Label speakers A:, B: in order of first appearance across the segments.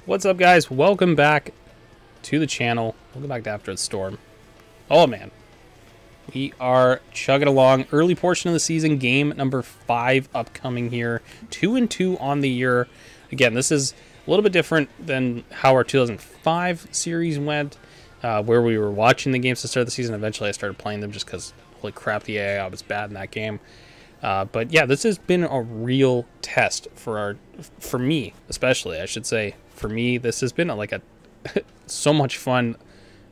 A: What's up, guys? Welcome back to the channel. Welcome back to After the Storm. Oh man, we are chugging along. Early portion of the season, game number 5 upcoming here. 2-2 on the year. Again, this is a little bit different than how our 2005 series went, where we were watching the games to start the season. Eventually, I started playing them just because, holy crap, the AI was bad in that game. But yeah, this has been a real test for me, especially, I should say. For me, this has been so much fun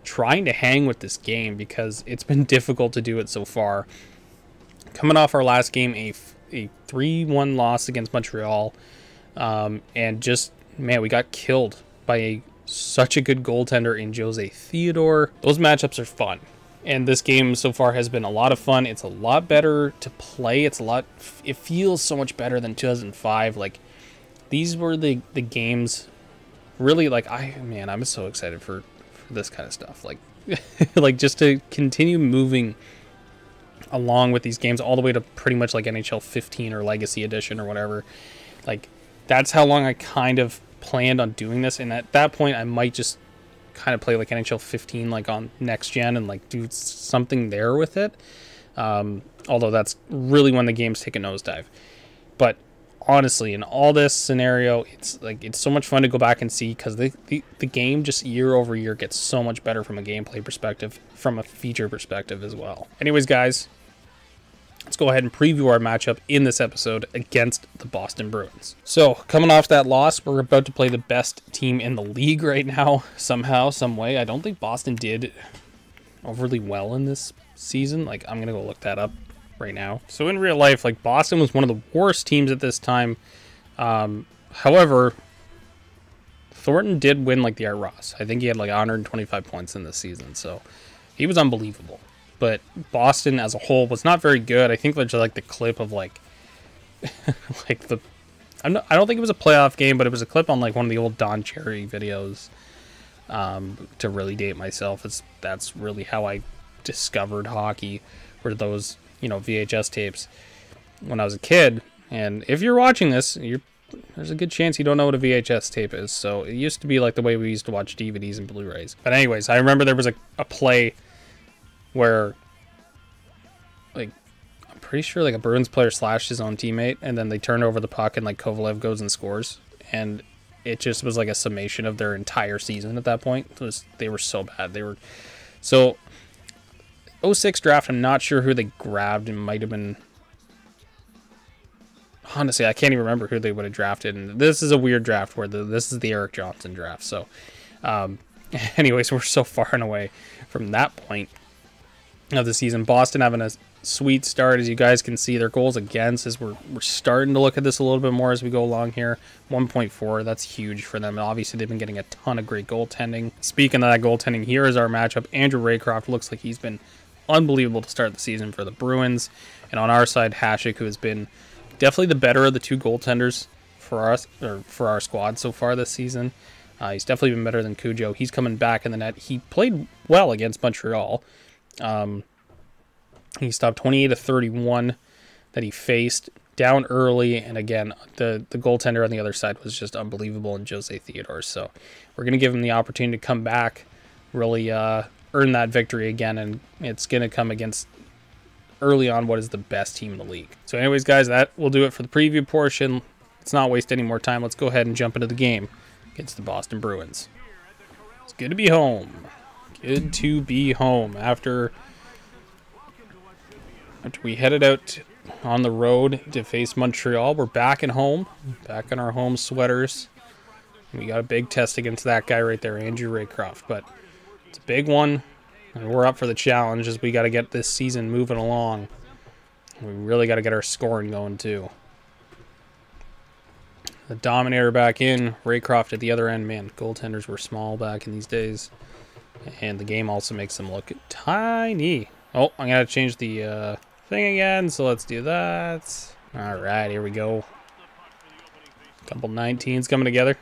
A: trying to hang with this game because it's been difficult to do it so far. Coming off our last game, a 3-1 loss against Montreal, and just, man, we got killed by such a good goaltender in Jose Theodore. Those matchups are fun. And this game so far has been a lot of fun. It's a lot better to play. It feels so much better than 2005. Like, these were the games, really, like, I'm so excited for this kind of stuff. Like, like, just to continue moving along with these games all the way to pretty much like NHL 15 or Legacy Edition or whatever. Like, that's how long I kind of planned on doing this. And at that point, I might just kind of play like NHL 15 like on next gen and like do something there with it, although that's really when the games take a nosedive. But honestly, in all this scenario, it's so much fun to go back and see, because the game just year over year gets so much better from a gameplay perspective, from a feature perspective as well. Anyways, guys, let's go ahead and preview our matchup in this episode against the Boston Bruins. So, coming off that loss, we're about to play the best team in the league right now, somehow, some way. I don't think Boston did overly well in this season. Like, I'm going to go look that up right now. So, in real life, like, Boston was one of the worst teams at this time. However, Thornton did win, like, the Art Ross. I think he had, like, 125 points in this season, so he was unbelievable. But Boston as a whole was not very good. I think there's like the clip of I don't think it was a playoff game, but it was a clip on like one of the old Don Cherry videos. To really date myself, that's really how I discovered hockey, were those, VHS tapes when I was a kid. And if you're watching this, there's a good chance you don't know what a VHS tape is. So it used to be like the way we used to watch DVDs and Blu-rays. But anyways, I remember there was a play where, like, I'm pretty sure like a Bruins player slashed his own teammate, and then they turned over the puck and like Kovalev goes and scores, and it just was like a summation of their entire season at that point. They were so bad. They were so 06 draft. I'm not sure who they grabbed. It might have been, honestly, I can't even remember who they would have drafted. And this is a weird draft where this is the Eric Johnson draft. So, anyways, we're so far and away from that point of the season. Boston having a sweet start, as you guys can see. Their goals against, as we're starting to look at this a little bit more as we go along here. 1.4, that's huge for them. And obviously they've been getting a ton of great goaltending. Speaking of that goaltending, here is our matchup. Andrew Raycroft looks like he's been unbelievable to start the season for the Bruins. And on our side, Hasek, who has been definitely the better of the two goaltenders for us, or for our squad so far this season. He's definitely been better than Cujo. He's coming back in the net. He played well against Montreal. He stopped 28 of 31 that he faced down early, and again, the goaltender on the other side was just unbelievable in Jose Theodore. So we're going to give him the opportunity to come back, really earn that victory again, and it's going to come against early on what is the best team in the league. So anyways, guys, that will do it for the preview portion. Let's not waste any more time. Let's go ahead and jump into the game against the Boston Bruins. It's good to be home. Good to be home after we headed out on the road to face Montreal. We're back at home, back in our home sweaters. We got a big test against that guy right there, Andrew Raycroft. But it's a big one, and we're up for the challenge, as we got to get this season moving along. We really got to get our scoring going too. The Dominator back in, Raycroft at the other end. Man, goaltenders were small back in these days. And the game also makes them look tiny. Oh, I'm going to change the thing again, so let's do that. All right, here we go. Couple 19s coming together.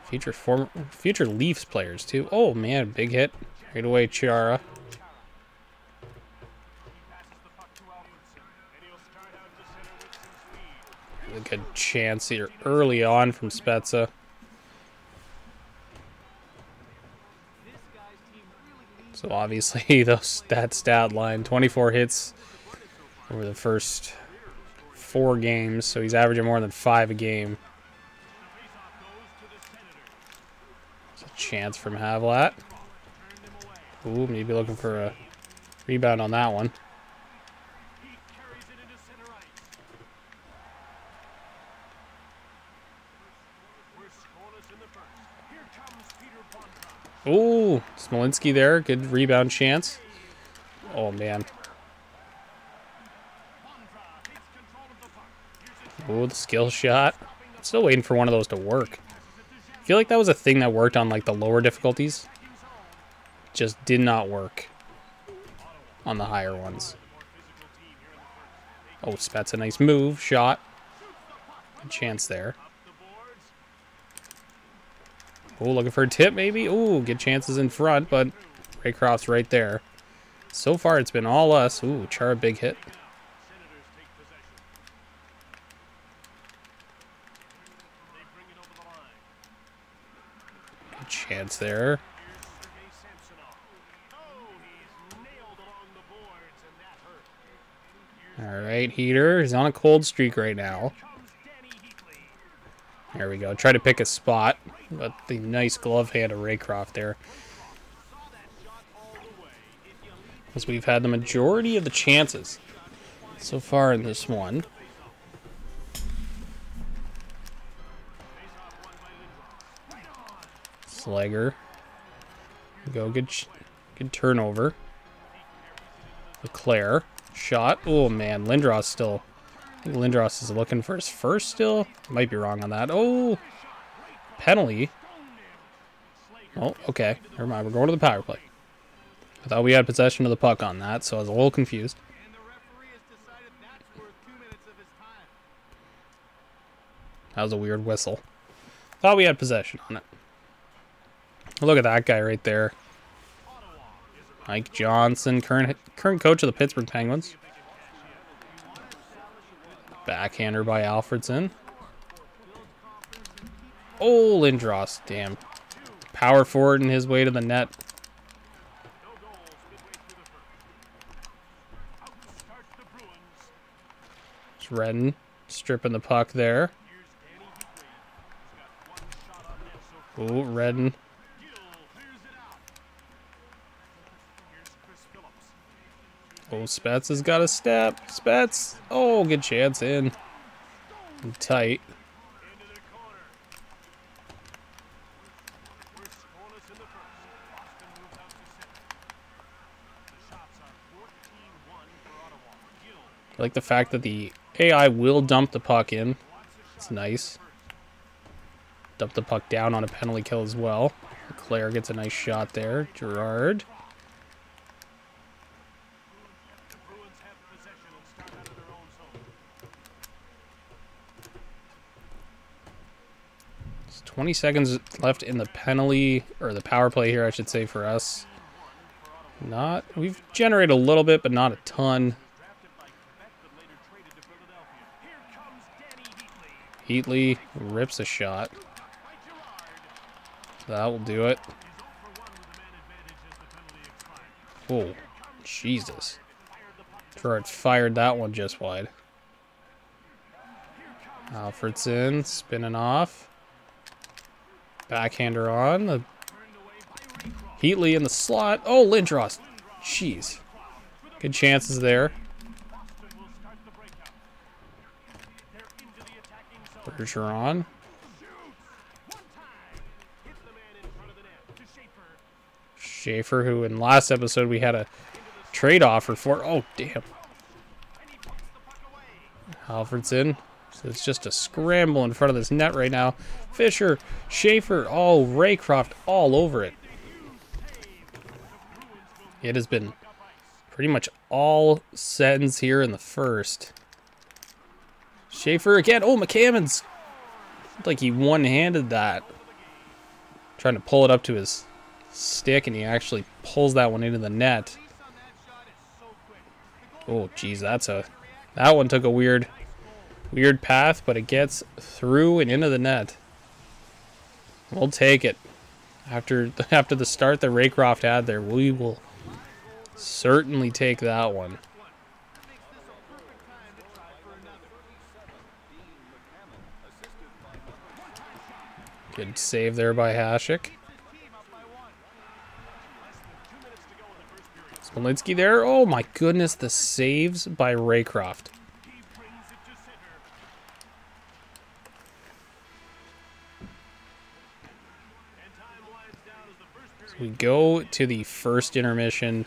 A: Future Leafs players, too. Oh, man, big hit. Right away, Chiara. A good chance here early on from Spezza. So obviously that stat line, 24 hits over the first 4 games. So he's averaging more than 5 a game. There's a chance from Havlat. Ooh, maybe looking for a rebound on that one. Ooh, Smolinski there. Good rebound chance. Oh, man. Ooh, the skill shot. Still waiting for one of those to work. I feel like that was a thing that worked on, like, the lower difficulties. Just did not work on the higher ones. Oh, Spets a nice move. Shot. Good chance there. Oh, looking for a tip, maybe? Ooh, good chances in front, but Raycroft's right there. So far, it's been all us. Ooh, Chara, big hit. Good chance there. All right, Heater. He's on a cold streak right now. There we go. Try to pick a spot, but the nice glove hand of Raycroft there. As we've had the majority of the chances so far in this one. Slager. Go, good turnover. Leclaire. Shot. Oh, man. Lindros still. I think Lindros is looking for his first still. Might be wrong on that. Oh, penalty. Oh, okay. Never mind. We're going to the power play. I thought we had possession of the puck on that, so I was a little confused. That was a weird whistle. Thought we had possession on it. Look at that guy right there. Mike Johnson, current coach of the Pittsburgh Penguins. Backhander by Alfredson. Oh, Lindros, damn. Power forward in his way to the net. It's Redden stripping the puck there. Oh, Redden. Oh, Spets has got a step. Spets. Oh, good chance in. And tight. I like the fact that the AI will dump the puck in. It's nice. Dump the puck down on a penalty kill as well. Claire gets a nice shot there. Gerard. It's 20 seconds left in the penalty, or the power play here, I should say, for us. We've generated a little bit, but not a ton. Heatley rips a shot. That will do it. Oh, Jesus. Gerard fired that one just wide. Alfredson spinning off. Backhander on. The Heatley in the slot. Oh, Lindros. Jeez. Good chances there. Bergeron. Schaefer, who in last episode we had a trade offer for. Oh, damn. Alfredson. So it's just a scramble in front of this net right now. Fisher, Schaefer, oh, Raycroft all over it. It has been pretty much all Sens here in the first. Schaefer again. Oh, McCammon's. Looked like he one-handed that. Trying to pull it up to his stick, and he actually pulls that one into the net. Oh, geez, that one took a weird path, but it gets through and into the net. We'll take it. After the start that Raycroft had there, we will Certainly take that one. Good save there by Hasek. Smolinski there. Oh my goodness, the saves by Raycroft. So we go to the first intermission.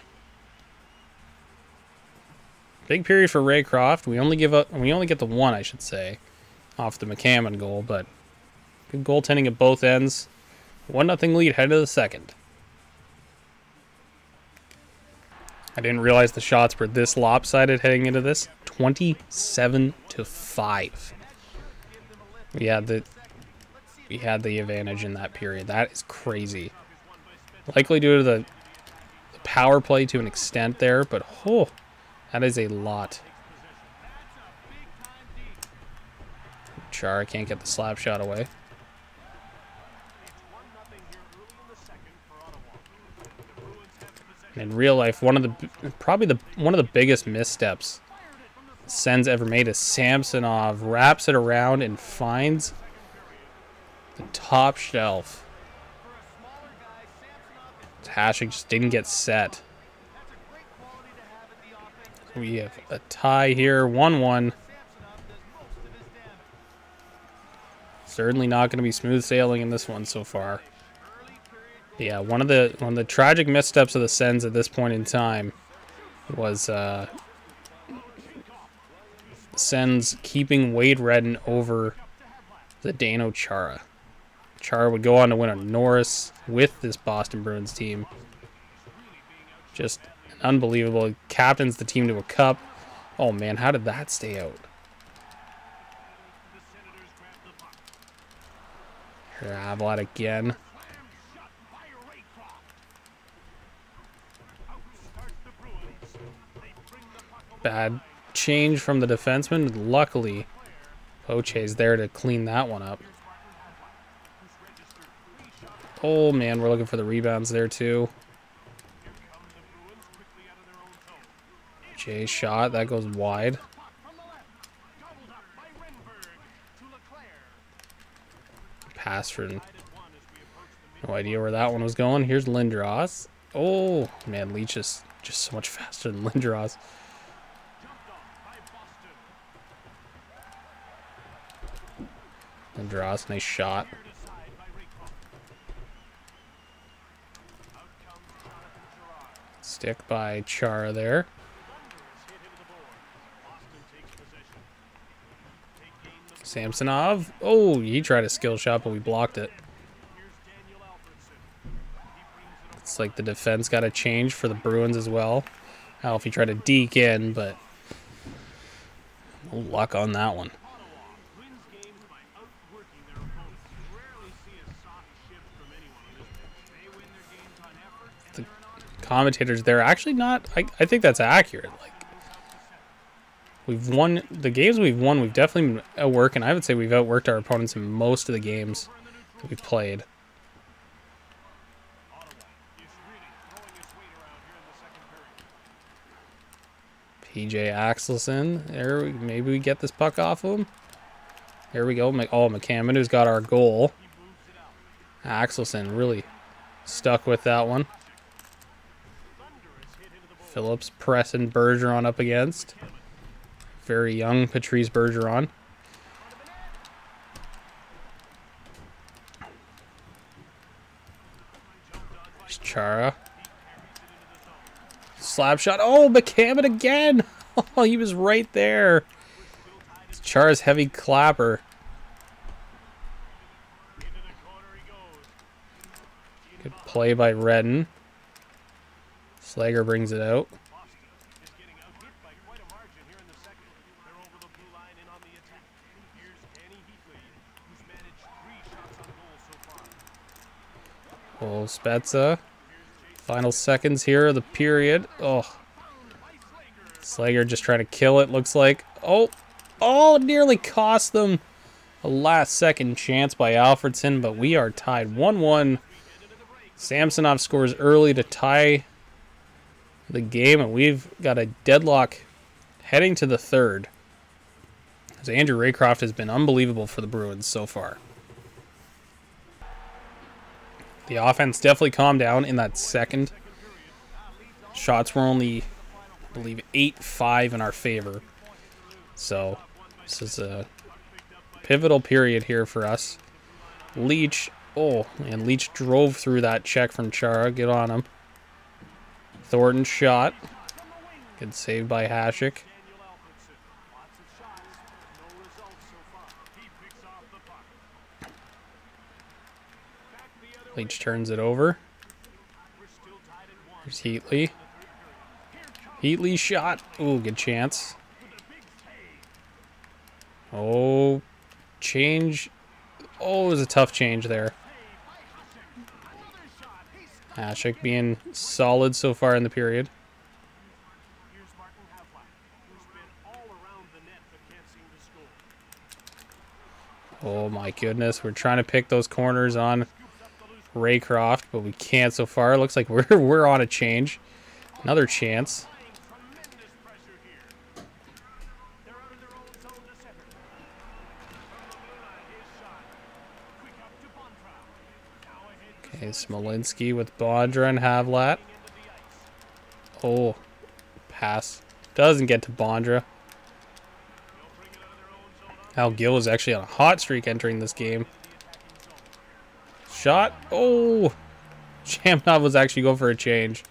A: Big period for Raycroft. We only get the one, I should say, off the McCammon goal, but good goaltending at both ends. 1-0 lead headed to the second. I didn't realize the shots were this lopsided heading into this. 27-5. We had the advantage in that period. That is crazy. Likely due to the power play to an extent there, but oh, that is a lot. Chara can't get the slap shot away. In real life, one of the biggest missteps Sens ever made is Samsonov wraps it around and finds the top shelf. Hasek just didn't get set. We have a tie here, 1-1. Certainly not going to be smooth sailing in this one so far. Yeah, one of the tragic missteps of the Sens at this point in time was Sens keeping Wade Redden over the Dano Chara. Chara would go on to win a Norris with this Boston Bruins team. Just unbelievable. Captains the team to a cup. Oh man, how did that stay out? Here, Avalot again. Bad change from the defenseman. Luckily, Poche's there to clean that one up. Oh man, we're looking for the rebounds there too. Jay's shot, that goes wide. Pass for no idea where that one was going. Here's Lindros. Oh man, Leach is just so much faster than Lindros. Lindros, nice shot. Stick by Chara there. Samsonov. Oh, he tried a skill shot, but we blocked it. It's like the defense got to change for the Bruins as well. I don't know if he tried to deke in, but no luck on that one. The commentators there actually not. I think that's accurate. Like, we've won the games we've won. We've definitely been outworking. I would say we've outworked our opponents in most of the games that we've played. PJ Axelson. There, maybe we get this puck off of him. There we go. Oh, McCammon, who's got our goal. Axelson really stuck with that one. Phillips pressing Bergeron up against. Very young Patrice Bergeron. There's Chara. Slap shot. Oh, McCammon again. Oh, he was right there. It's Chara's heavy clapper. Good play by Redden. Slager brings it out. Oh, Spezza. Final seconds here of the period. Oh. Slager just trying to kill it, looks like. Oh. Oh, nearly cost them a last-second chance by Alfredson, but we are tied 1-1. Samsonov scores early to tie the game, and we've got a deadlock heading to the third. As Andrew Raycroft has been unbelievable for the Bruins so far. The offense definitely calmed down in that second. Shots were only, I believe, 8-5 in our favor. So this is a pivotal period here for us. Leach, oh, and Leach drove through that check from Chara. Good on him. Thornton shot. Good save by Hasek. Leach turns it over. Here's Heatley. Heatley shot. Ooh, good chance. Oh, change. Oh, it was a tough change there. Hasek being solid so far in the period. Oh my goodness, we're trying to pick those corners on Raycroft, but we can't so far. It looks like we're on a change. Another chance. Okay, Smolinski with Bondra and Havlat. Oh, pass. Doesn't get to Bondra. Al Gill is actually on a hot streak entering this game. Shot. Oh, Shamnov was actually going for a change.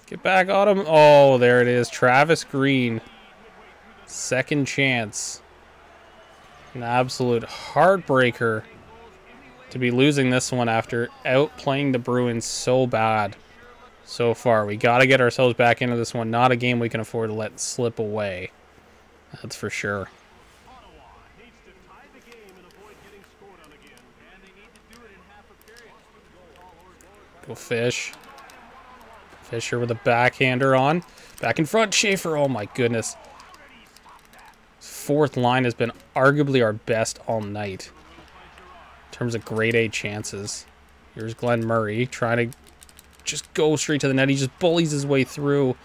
A: Get back on him. Oh, there it is. Travis Green. Second chance. An absolute heartbreaker to be losing this one after outplaying the Bruins so bad so far. We got to get ourselves back into this one. Not a game we can afford to let slip away. That's for sure. Go Fish. Fisher with a backhander on. Back in front, Schaefer. Oh my goodness. Fourth line has been arguably our best all night in terms of grade A chances. Here's Glenn Murray trying to just go straight to the net. He just bullies his way through.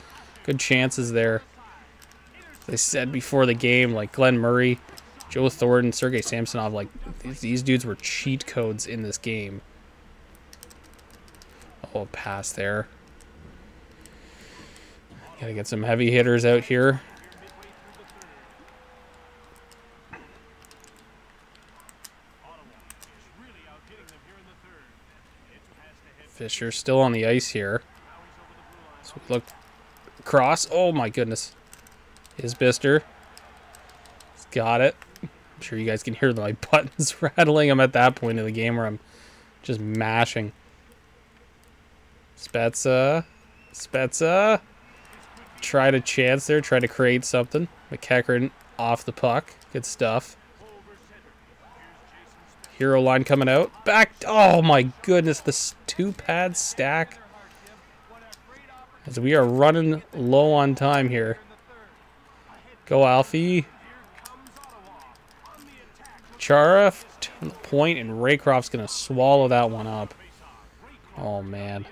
A: Good chances there. As I said before the game, like Glenn Murray, Joe Thornton, Sergei Samsonov, like these dudes were cheat codes in this game. Oh, pass there. Gotta get some heavy hitters out here. Fisher still on the ice here. So we look across. Oh my goodness. Isbister. He's got it. I'm sure you guys can hear my buttons rattling. I'm at that point of the game where I'm just mashing. Spezza. Spezza. Tried a chance there. Tried to create something. McEachern off the puck. Good stuff. Hero line coming out. Back. Oh my goodness. The two-pad stack. As we are running low on time here. Go Alfie. Chara to the point, and Raycroft's going to swallow that one up. Oh man.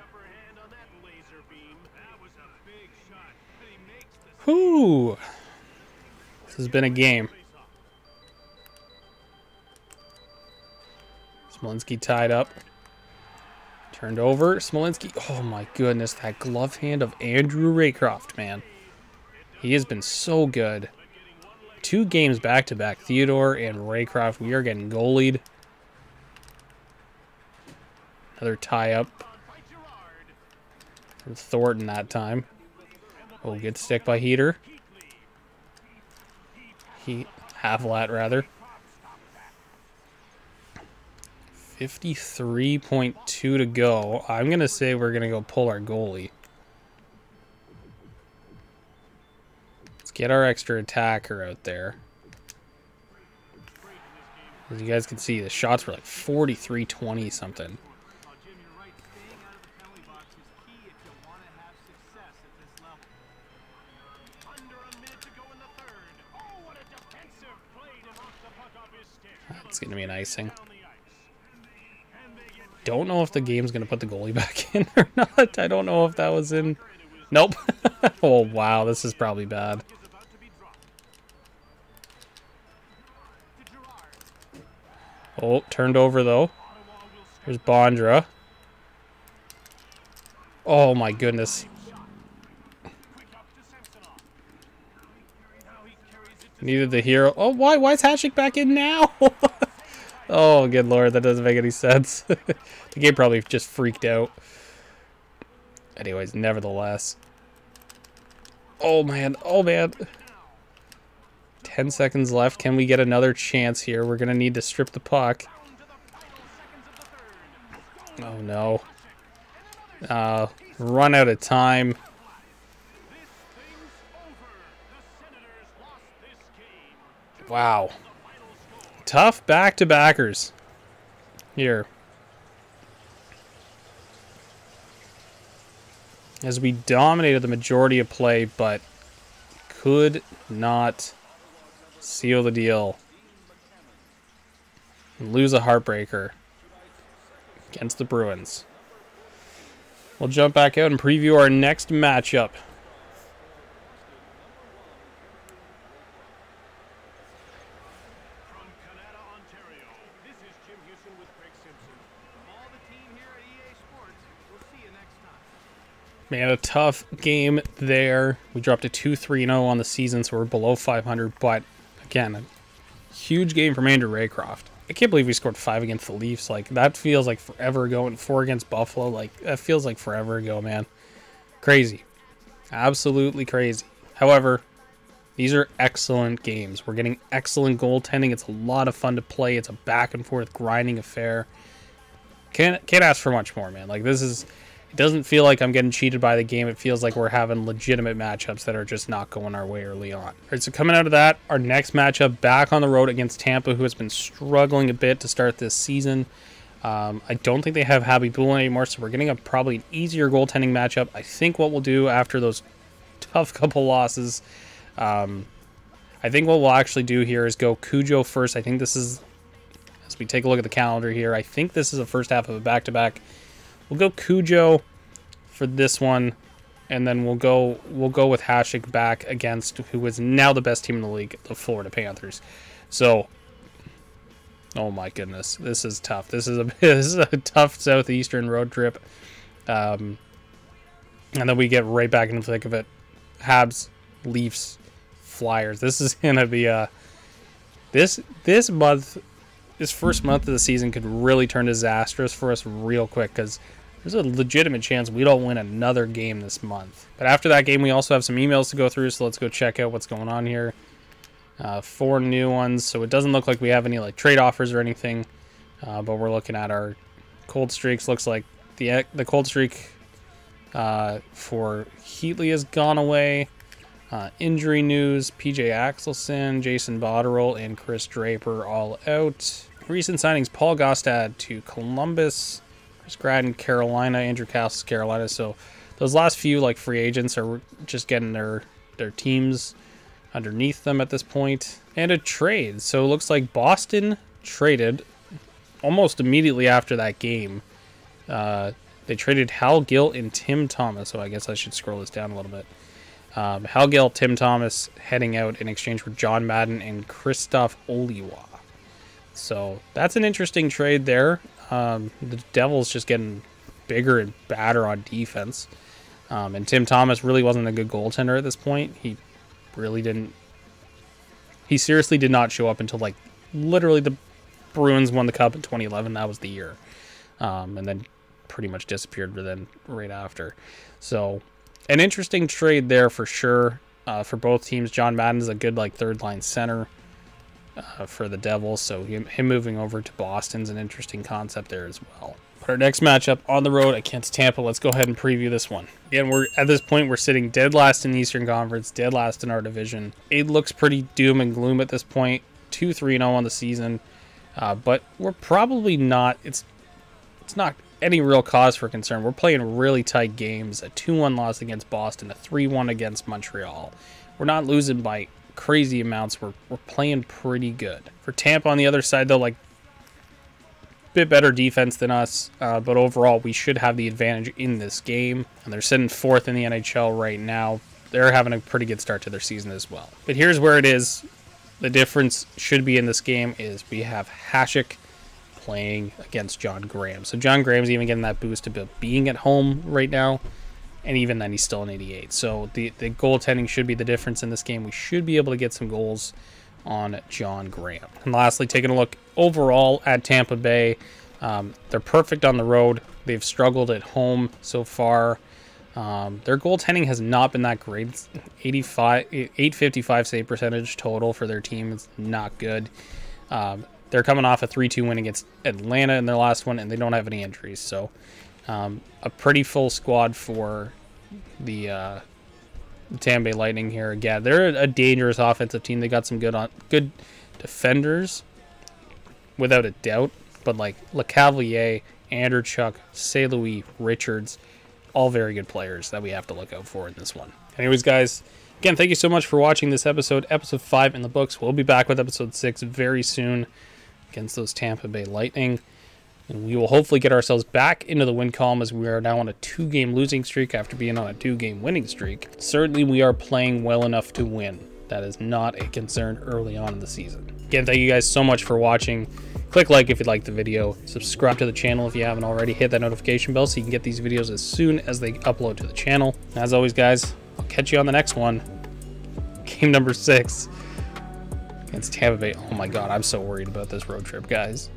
A: Whew. This has been a game. Smolinski tied up. Turned over. Smolinski. Oh my goodness. That glove hand of Andrew Raycroft, man. He has been so good. 2 games back-to-back. Theodore and Raycroft. We are getting goalied. Another tie-up. From Thornton that time. Oh, good stick by Heater. Havlat, rather. 53.2 to go. I'm going to say we're going to go pull our goalie. Let's get our extra attacker out there. As you guys can see, the shots were like 43-20 something. It's going to be an icing. don't know if the game's going to put the goalie back in or not. I don't know if that was in. Nope. Oh, wow. This is probably bad. Oh, turned over, though. There's Bondra. Oh, my goodness. Needed the hero. Oh, why? Why is Hasek back in now? Oh, good lord. That doesn't make any sense. The game probably just freaked out. Anyways, nevertheless. Oh, man. Oh, man. 10 seconds left. Can we get another chance here? We're going to need to strip the puck. Oh, no. Run out of time. Wow. Tough back-to-backers here. As we dominated the majority of play, but could not seal the deal. Lose a heartbreaker against the Bruins. We'll jump back out and preview our next matchup. Man, a tough game there. We dropped a 2-3-0 on the season, so we're below 500. But, again, a huge game from Andrew Raycroft. I can't believe we scored 5 against the Leafs. Like, that feels like forever ago. And 4 against Buffalo. Like, that feels like forever ago, man. Crazy. Absolutely crazy. However, these are excellent games. We're getting excellent goaltending. It's a lot of fun to play. It's a back-and-forth grinding affair. Can't ask for much more, man. Like, this is... It doesn't feel like I'm getting cheated by the game. It feels like we're having legitimate matchups that are just not going our way early on. All right, so coming out of that, our next matchup back on the road against Tampa, who has been struggling a bit to start this season. I don't think they have Habby Bullen anymore, so we're getting probably an easier goaltending matchup. I think what we'll do after those tough couple losses, I think what we'll actually do here is go Cujo first. I think this is, as we take a look at the calendar here, I think this is the first half of a back-to-back. We'll go Cujo for this one, and then we'll go with Hasek back against who is now the best team in the league, the Florida Panthers. So, oh my goodness, this is tough. This is a tough southeastern road trip, and then we get right back into the thick of it. Habs, Leafs, Flyers. This is gonna be a this month. This first month of the season could really turn disastrous for us real quick because there's a legitimate chance we don't win another game this month. But after that game, we also have some emails to go through, so let's go check out what's going on here. 4 new ones, so it doesn't look like we have any like trade offers or anything, but we're looking at our cold streaks. Looks like the cold streak for Heatley has gone away. Injury news, PJ Axelson, Jason Botterill, and Chris Draper all out. Recent signings, Paul Gostad to Columbus, Chris Gradden, Carolina, Andrew Castles, Carolina. So those last few like free agents are just getting their teams underneath them at this point. And a trade. So it looks like Boston traded almost immediately after that game. They traded Hal Gill and Tim Thomas. So I guess I should scroll this down a little bit. Hal Gill, Tim Thomas heading out in exchange for John Madden and Christoph Oliwa. So that's an interesting trade there. The Devils just getting bigger and badder on defense. And Tim Thomas really wasn't a good goaltender at this point. He really didn't. He seriously did not show up until like literally the Bruins won the Cup in 2011. That was the year. And then pretty much disappeared then right after. So an interesting trade there for sure for both teams. John Madden is a good like third line center for the Devils, so him moving over to Boston's an interesting concept there as well. But our next matchup on the road against Tampa, let's go ahead and preview this one. Again, at this point we're sitting dead last in the Eastern Conference, dead last in our division. It looks pretty doom and gloom at this point. 2-3-0 on the season, but we're probably not. It's not any real cause for concern. We're playing really tight games. A 2-1 loss against Boston, a 3-1 against Montreal. We're not losing by crazy amounts. We're playing pretty good. For Tampa on the other side though, like bit better defense than us, but overall we should have the advantage in this game. And they're sitting 4th in the NHL right now. They're having a pretty good start to their season as well. But here's where it is. The difference should be in this game is we have Hasek playing against John Graham. So John Graham's even getting that boost about being at home right now. And even then, he's still an 88. So the goaltending should be the difference in this game. We should be able to get some goals on John Graham. And lastly, taking a look overall at Tampa Bay. They're perfect on the road. They've struggled at home so far. Their goaltending has not been that great. It's 855 save percentage total for their team. It's not good. They're coming off a 3-2 win against Atlanta in their last one, and they don't have any injuries. So a pretty full squad for the Tampa Bay Lightning here. Again, they're a dangerous offensive team. They got some good defenders, without a doubt. But like LeCavalier, Anderchuk, St. Louis, Richards, all very good players that we have to look out for in this one. Anyways, guys, again, thank you so much for watching this episode. Episode 5 in the books. We'll be back with episode 6 very soon against those Tampa Bay Lightning. And we will hopefully get ourselves back into the win column, as we are now on a 2-game losing streak after being on a 2-game winning streak. Certainly, we are playing well enough to win. That is not a concern early on in the season. Again, thank you guys so much for watching. Click like if you liked the video. Subscribe to the channel if you haven't already. Hit that notification bell so you can get these videos as soon as they upload to the channel. And as always, guys, I'll catch you on the next one. Game number 6 against Tampa Bay. Oh my god, I'm so worried about this road trip, guys.